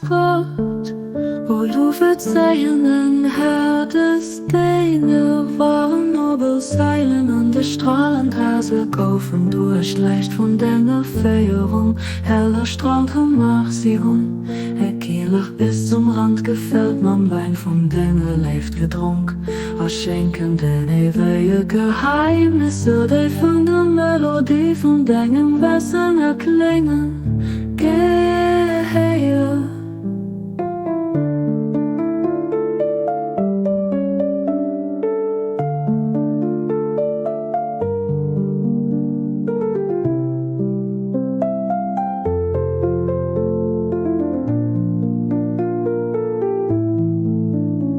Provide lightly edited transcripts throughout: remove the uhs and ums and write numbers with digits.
sport. Hvor du verzeihen hättest deine waren Nobelseilen an der Strahlenhase kaufen. Du hast leicht von deiner Feierung, heller Strand mach sie hun. Kielig bis zum Rand gefällt man Wein von deiner Leeft getrunken. Was schenken denn ewige Geheimnisse, die von der Melodie von deinem Wesen erklingen. Gehe.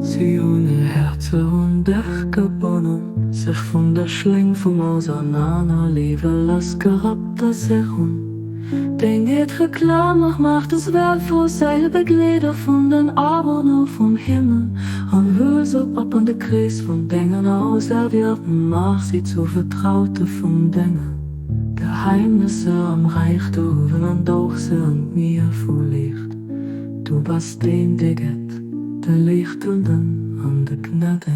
Sie ohne Herze und Dach gebunden, sich von der Schling vom Auseinanderleben las gehabt, dass den geht Reklam macht es wertvoll, selbe Glieder von den Abonnern vom Himmel. An Hülse ab an der Kreis von Dingen auserwählten, mach sie zu Vertraute von Dingen. Geheimnisse am Reichtum und auch sie an mir vorliegt. Du bist den, der geht, der Lichtenden an der Gnade.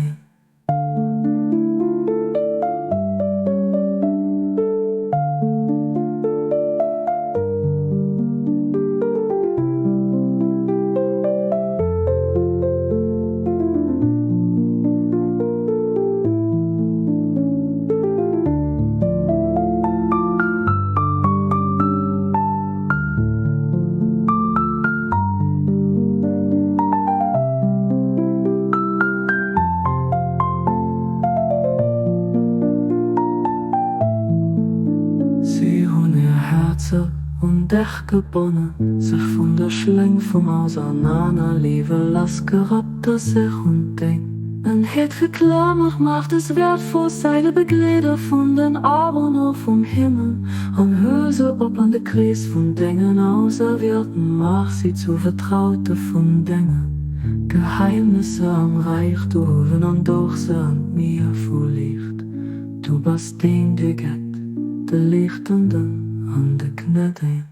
Herze und Dach gebunden, sich von der Schling vom Auseinanderleben las gehabt, dass und Ding. Ein Hitze klar macht es wertvoll, seine Beglieder von den Abonnern vom Himmel. An Hülse ob an der Kreis von Dingen auserwählten, mach sie zu Vertraute von Dingen. Geheimnisse am Reichtum und doch sie an mir vorliegt. Du bist den, der geht, der Lichtenden an der Gnade.